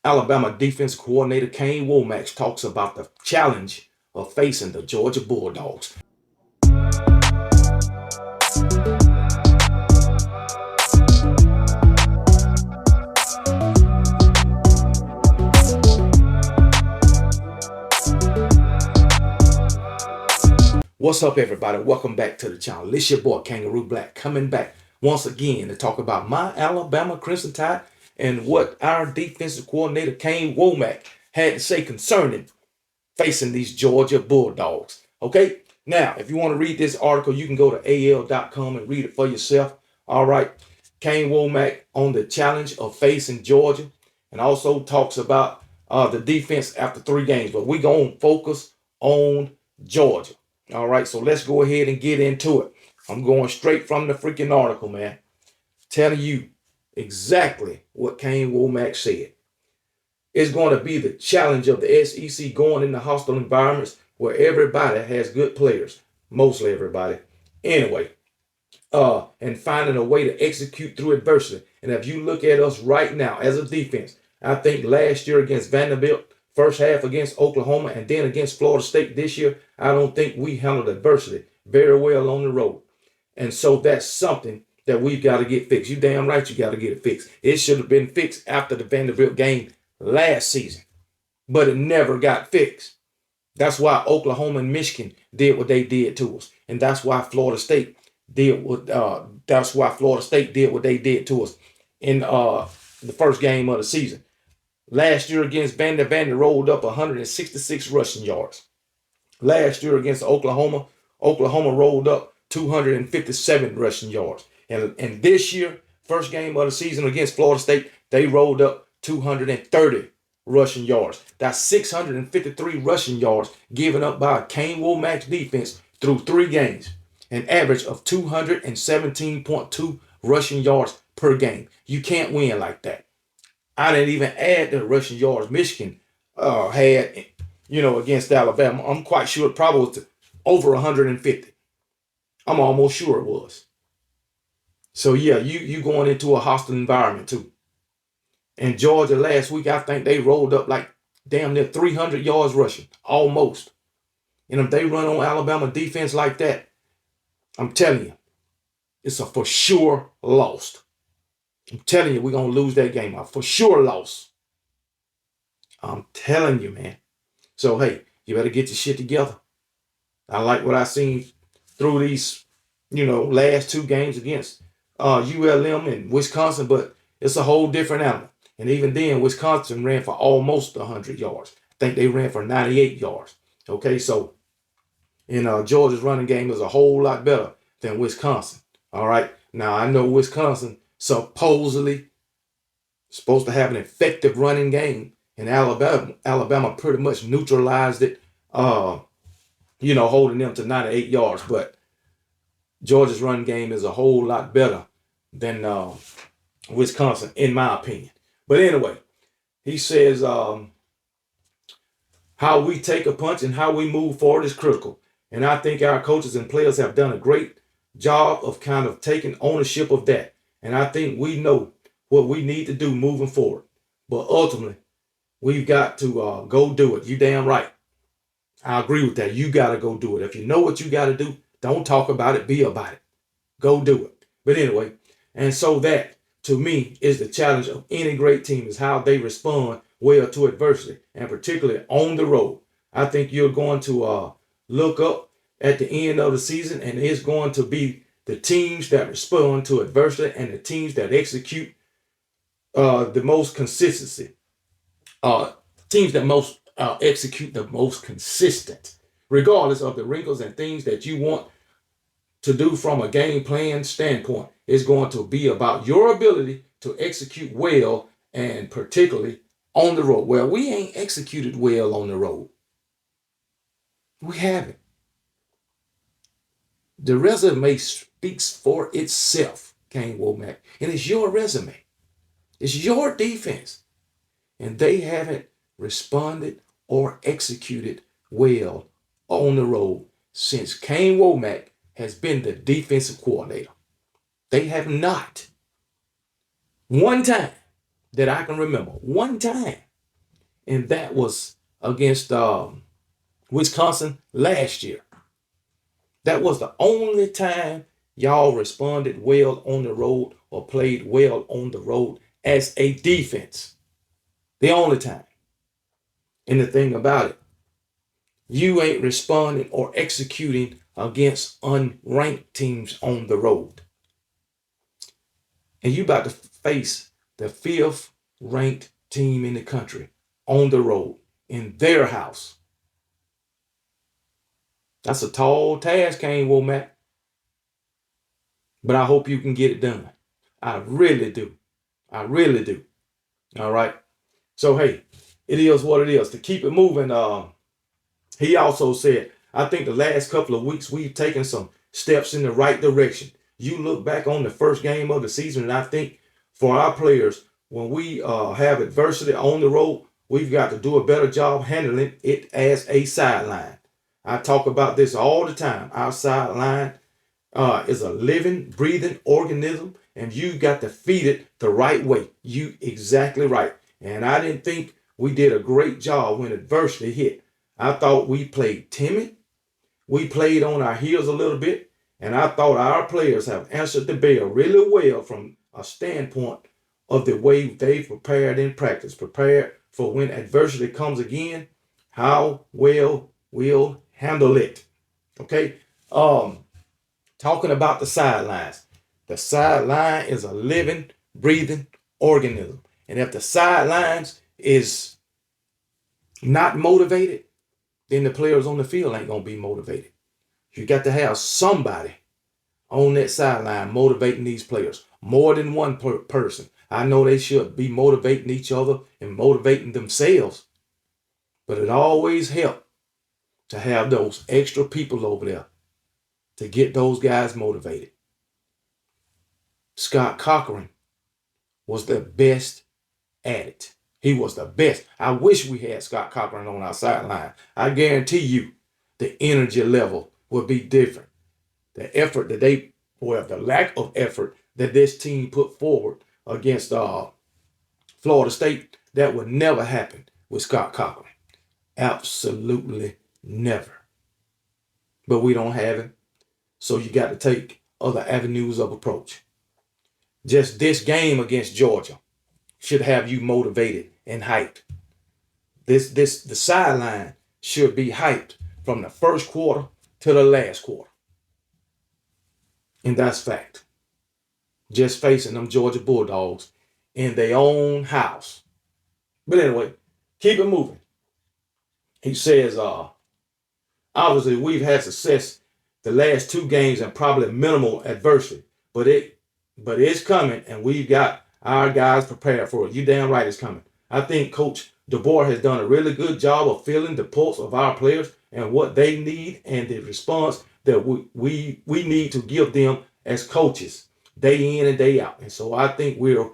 Alabama defense coordinator Kane Wommak talks about the challenge of facing the Georgia Bulldogs. What's up, everybody? Welcome back to the channel. It's your boy Kangaroo Black coming back once again to talk about my Alabama Crimson Tide and what our defensive coordinator Kane Wommak had to say concerning facing these Georgia Bulldogs. Okay, now if you want to read this article, you can go to al.com and read it for yourself. All right, Kane Wommak on the challenge of facing Georgia, and also talks about the defense after 3 games. But we're going to focus on Georgia. All right, so let's go ahead and get into it. I'm going straight from the freaking article, man. Telling you exactly what Kane Wommak said. It's going to be the challenge of the SEC going into hostile environments where everybody has good players. Mostly everybody. Anyway, and finding a way to execute through adversity. And if you look at us right now as a defense, I think last year against Vanderbilt, first half against Oklahoma, and then against Florida State this year, I don't think we handled adversity very well on the road. And so that's something that we've got to get fixed. You damn right you got to get it fixed. It should have been fixed after the Vanderbilt game last season, but it never got fixed. That's why Oklahoma and Michigan did what they did to us. And that's why Florida State did what they did to us in the first game of the season. Last year against Vandy rolled up 166 rushing yards. Last year against Oklahoma rolled up 257 rushing yards. And this year, first game of the season against Florida State, they rolled up 230 rushing yards. That's 653 rushing yards given up by Kane Wommak's defense through 3 games. An average of 217.2 rushing yards per game. You can't win like that. I didn't even add the rushing yards Michigan had, against Alabama. I'm quite sure it probably was over 150. I'm almost sure it was. So yeah, you going into a hostile environment too. And Georgia last week, I think they rolled up like damn near 300 yards rushing, almost. And if they run on Alabama defense like that, I'm telling you, it's a for sure loss. I'm telling you, we're going to lose that game. For sure loss. I'm telling you, man. So, hey, you better get your shit together. I like what I seen through these, last 2 games against ULM and Wisconsin, but it's a whole different animal. And even then, Wisconsin ran for almost 100 yards. I think they ran for 98 yards. Okay, so, Georgia's running game is a whole lot better than Wisconsin. All right. Now, I know Wisconsin supposedly supposed to have an effective running game, and Alabama pretty much neutralized it, holding them to 98 yards. But Georgia's running game is a whole lot better than Wisconsin, in my opinion. But anyway, he says how we take a punch and how we move forward is critical. And I think our coaches and players have done a great job of kind of taking ownership of that. And I think we know what we need to do moving forward. But ultimately, we've got to go do it. You damn right. I agree with that. You got to go do it. If you know what you got to do, don't talk about it. Be about it. Go do it. But anyway, and so that, to me, is the challenge of any great team, is how they respond well to adversity, and particularly on the road. I think you're going to look up at the end of the season, and it's going to be the teams that respond to adversity and the teams that execute the most consistency. Teams that most execute the most consistent, regardless of the wrinkles and things that you want to do from a game plan standpoint. It's going to be about your ability to execute well, and particularly on the road. Well, we ain't executed well on the road. We haven't. The resume speaks for itself, Kane Wommak. And it's your resume. It's your defense. And they haven't responded or executed well on the road since Kane Wommak has been the defensive coordinator. They have not. One time that I can remember, one time and that was against Wisconsin last year. That was the only time y'all responded well on the road or played well on the road as a defense. The only time. And the thing about it, you ain't responding or executing against unranked teams on the road. And you about to face the fifth ranked team in the country on the road in their house. That's a tall task, Kane Wommak. But I hope you can get it done. I really do. I really do. All right. So hey, it is what it is. To keep it moving, he also said, I think the last couple of weeks we've taken some steps in the right direction. You look back on the first game of the season, and I think for our players, when we have adversity on the road, we've got to do a better job handling it as a sideline. I talk about this all the time. Our sideline is a living, breathing organism, and you got to feed it the right way. You exactly right. And I didn't think we did a great job when adversity hit. I thought we played timid. We played on our heels a little bit, and I thought our players have answered the bell really well from a standpoint of the way they prepared in practice, prepared for when adversity comes again, how well we'll handle it. Okay. Talking about the sidelines. The sideline is a living, breathing organism. And if the sidelines is not motivated, then the players on the field ain't going to be motivated. You got to have somebody on that sideline motivating these players. More than one person. I know they should be motivating each other and motivating themselves. But it always helps to have those extra people over there to get those guys motivated. Scott Cochran was the best at it. He was the best. I wish we had Scott Cochran on our sideline. I guarantee you the energy level would be different. The effort that the lack of effort that this team put forward against Florida State, that would never happen with Scott Cochran. Absolutely never. But we don't have him. So you got to take other avenues of approach. Just this game against Georgia should have you motivated and hyped. The sideline should be hyped from the first quarter to the last quarter. And that's fact. Just facing them Georgia Bulldogs in their own house. But anyway, keep it moving. He says, obviously we've had success the last two games and probably minimal adversity, but it's coming, and we've got our guys prepared for it. You damn right it's coming. I think Coach DeBoer has done a really good job of feeling the pulse of our players and what they need and the response that we need to give them as coaches day in and day out. And so I think we're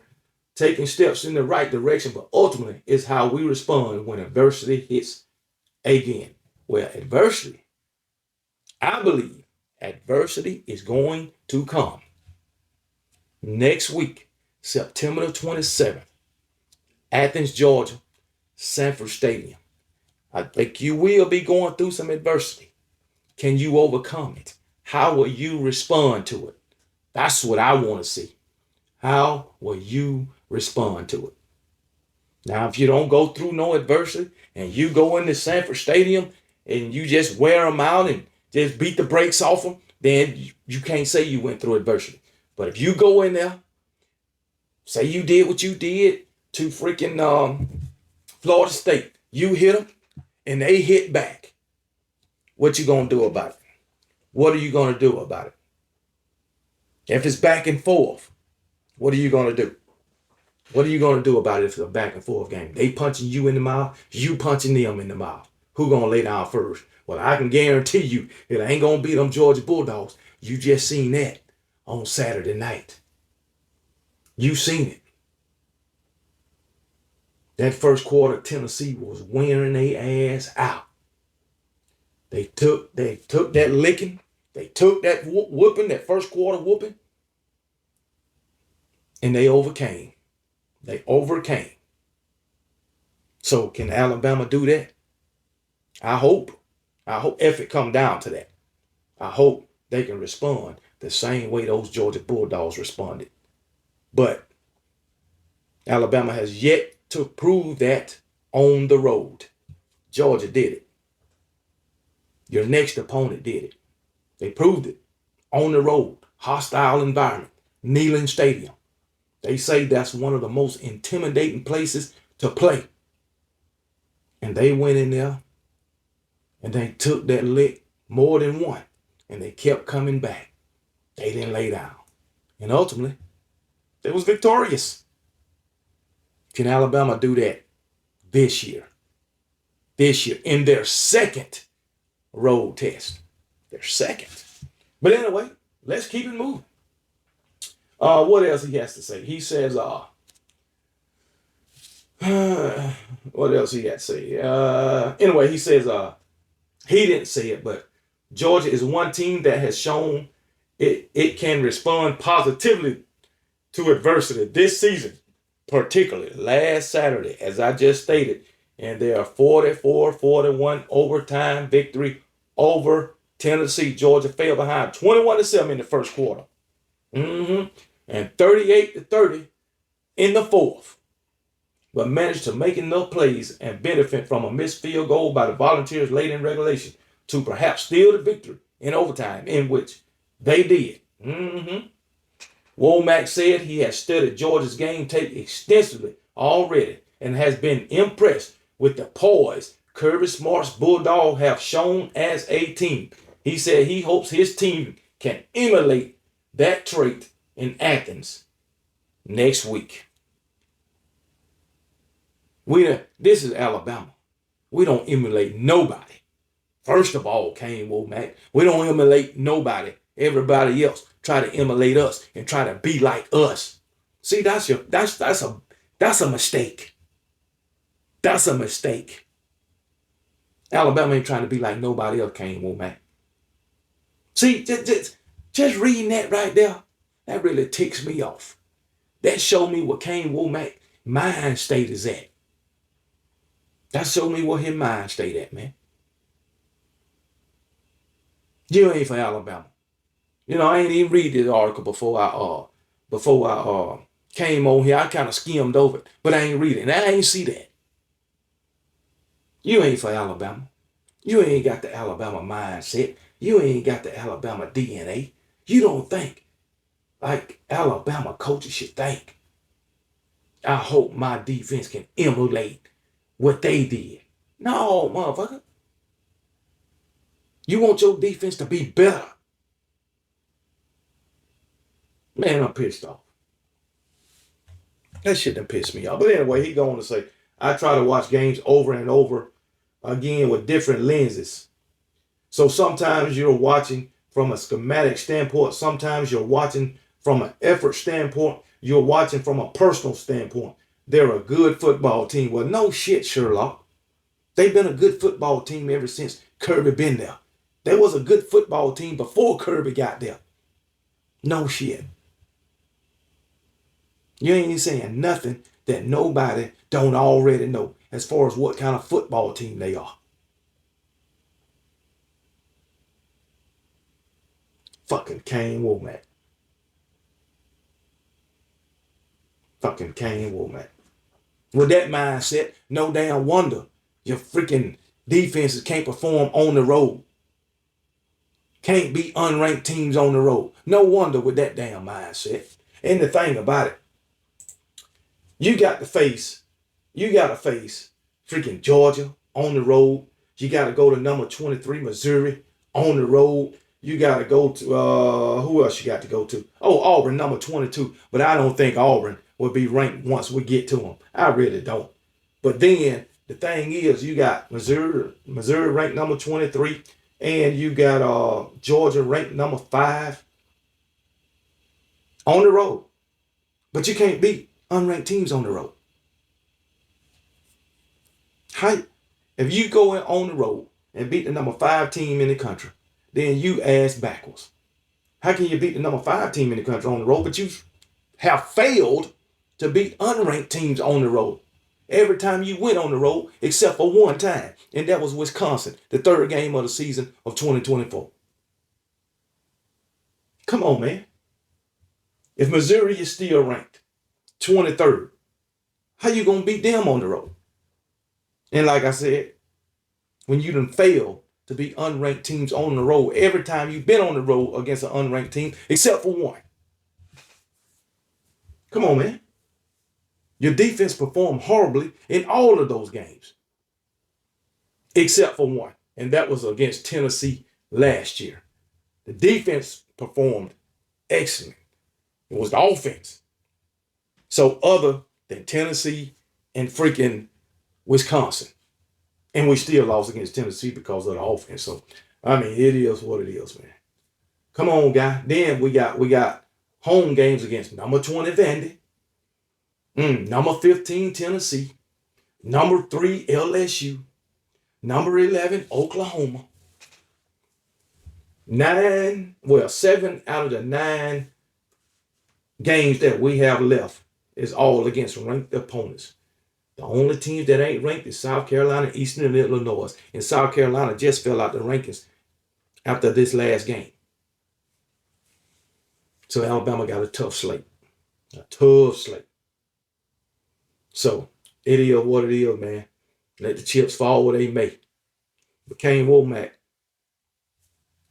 taking steps in the right direction, but ultimately it's how we respond when adversity hits again. Well, adversity, I believe adversity is going to come. Next week, September the 27th, Athens, Georgia, Sanford Stadium. I think you will be going through some adversity. Can you overcome it? How will you respond to it? That's what I want to see. How will you respond to it? Now, if you don't go through no adversity and you go into Sanford Stadium and you just wear them out and just beat the brakes off them, then you can't say you went through adversity. But if you go in there, say you did what you did to freaking Florida State, you hit them and they hit back, what you gonna do about it? What are you gonna do about it? If it's back and forth, what are you gonna do? What are you gonna do about it if it's a back and forth game? They punching you in the mouth, you punching them in the mouth. Who gonna lay down first? Well, I can guarantee you it ain't gonna be them Georgia Bulldogs. You just seen that on Saturday night. You seen it. That first quarter, Tennessee was wearing their ass out. They took that licking. They took that whooping, that first quarter whooping, and they overcame. They overcame. So can Alabama do that? I hope. I hope if it come down to that. I hope they can respond the same way those Georgia Bulldogs responded. But Alabama has yet to prove that on the road. Georgia did it. Your next opponent did it. They proved it on the road, hostile environment, Neyland Stadium. They say that's one of the most intimidating places to play. And they went in there and they took that lick more than one. And they kept coming back. They didn't lay down. And ultimately, they was victorious. Can Alabama do that this year? This year, in their second road test. Their second. But anyway, let's keep it moving. What else he has to say? He says, what else he got to say? Anyway, he says, he didn't say it, but Georgia is one team that has shown it can respond positively to adversity this season, particularly last Saturday, as I just stated, and their 44-41 overtime victory over Tennessee. Georgia fell behind 21-7 in the first quarter. And 38-30 in the fourth. But managed to make enough plays and benefit from a missed field goal by the Volunteers late in regulation to perhaps steal the victory in overtime, in which they did. Wommak said he has studied Georgia's game tape extensively already and has been impressed with the poise Kirby Smart's Bulldogs have shown as a team. He said he hopes his team can emulate that trait in Athens next week. This is Alabama. We don't emulate nobody. First of all, Kane Wommak, we don't emulate nobody. Everybody else try to emulate us and try to be like us. See, that's a mistake. That's a mistake. Alabama ain't trying to be like nobody else, Kane Wommak. See, just reading that right there, that really ticks me off. That showed me what Kane Wommak mind state is at. That showed me what his mind state at, man. You ain't for Alabama. I ain't even read this article before I came on here. I kind of skimmed over it, but I ain't reading it. I ain't see that. You ain't for Alabama. You ain't got the Alabama mindset. You ain't got the Alabama DNA. You don't think like Alabama coaches should think. I hope my defense can emulate what they did. No, motherfucker. You want your defense to be better. Man, I'm pissed off. That shit done pissed me off. But anyway, he going to say, I try to watch games over and over again with different lenses. So sometimes you're watching from a schematic standpoint. Sometimes you're watching from an effort standpoint. You're watching from a personal standpoint. They're a good football team. Well, no shit, Sherlock. They've been a good football team ever since Kirby been there. They was a good football team before Kirby got there. No shit. You ain't saying nothing that nobody don't already know as far as what kind of football team they are. Fucking Kane Wommak. Fucking Kane Wommak. With that mindset, no damn wonder your freaking defenses can't perform on the road. Can't beat unranked teams on the road. No wonder with that damn mindset. And the thing about it, you got to face freaking Georgia on the road. You got to go to number 23, Missouri on the road. You got to go to, who else you got to go to? Oh, Auburn, number 22. But I don't think Auburn will be ranked once we get to them. I really don't. But then the thing is, you got Missouri ranked number 23. And you got Georgia ranked number 5 on the road. But you can't beat unranked teams on the road. How, if you go in on the road and beat the number 5 team in the country, then you ass backwards. How can you beat the number 5 team in the country on the road, but you have failed to beat unranked teams on the road? every time you went on the road, except for one time, and that was Wisconsin, the third game of the season of 2024. Come on, man. If Missouri is still ranked 23rd, how you gonna beat them on the road? And like I said, when you done fail to beat unranked teams on the road every time you've been on the road against an unranked team, except for one. Come on, man. Your defense performed horribly in all of those games, except for one, and that was against Tennessee last year. The defense performed excellent. It was the offense. So other than Tennessee and freaking Wisconsin. And we still lost against Tennessee because of the offense. So, I mean, it is what it is, man. Come on, guy. Then we got home games against number 20 Vandy, number 15 Tennessee, number 3 LSU, number 11 Oklahoma. 7 out of the 9 games that we have left is all against ranked opponents. The only teams that ain't ranked is South Carolina, Eastern, and Illinois. And South Carolina just fell out the rankings after this last game. So Alabama got a tough slate. A tough slate. So it is what it is, man. Let the chips fall where they may. But Kane Wommak,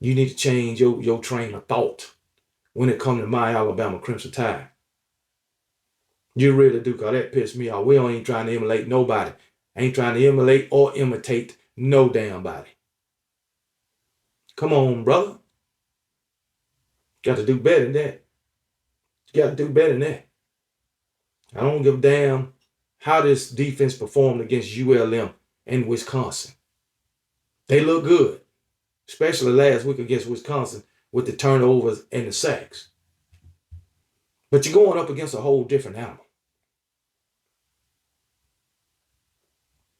you need to change your train of thought when it comes to my Alabama Crimson Tide. You really do, because that pissed me off. We ain't trying to emulate nobody. Ain't trying to emulate or imitate no damn body. Come on, brother. Got to do better than that. You got to do better than that. I don't give a damn how this defense performed against ULM and Wisconsin. They look good, especially last week against Wisconsin with the turnovers and the sacks. But you're going up against a whole different animal.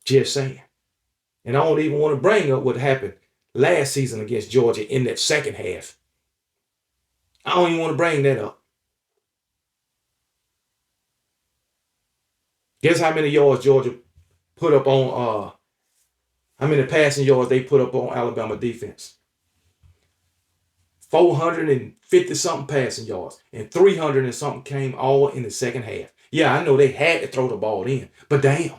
Just saying. And I don't even want to bring up what happened last season against Georgia in that second half. I don't even want to bring that up. Guess how many yards Georgia put up on, how many passing yards they put up on Alabama defense? 450 something passing yards, and 300 and something came all in the second half. Yeah, I know they had to throw the ball in, but damn.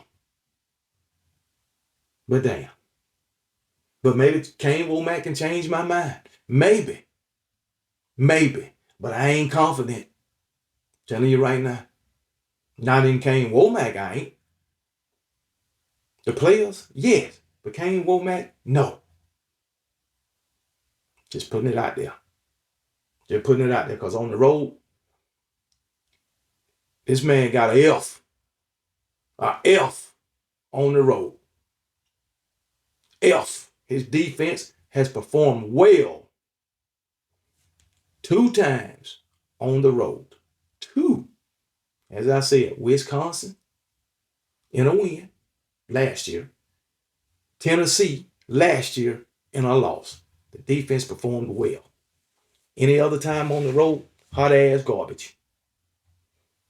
But maybe Kane Wommak can change my mind. Maybe. But I ain't confident. Telling you right now. Not in Kane Wommak, I ain't. The players, yes. But Kane Wommak, no. Just putting it out there. Just putting it out there, because on the road, this man got an F. A F on the road. F. His defense has performed well 2 times on the road. 2. As I said, Wisconsin in a win last year. Tennessee last year in a loss. The defense performed well. Any other time on the road, hot ass garbage.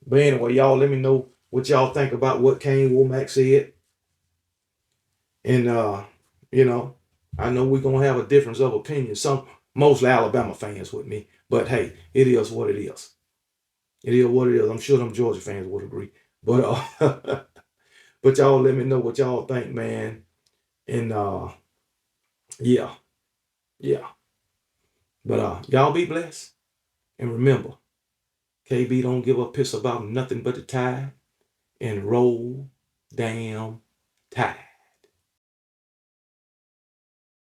But anyway, y'all, let me know what y'all think about what Kane Wommak said. And I know we're gonna have a difference of opinion. Mostly Alabama fans with me, but hey, it is what it is. It is what it is. I'm sure them Georgia fans would agree. But but y'all let me know what y'all think, man. And yeah. But y'all be blessed. And remember, KB don't give a piss about nothing but the Tide, and roll damn Tide.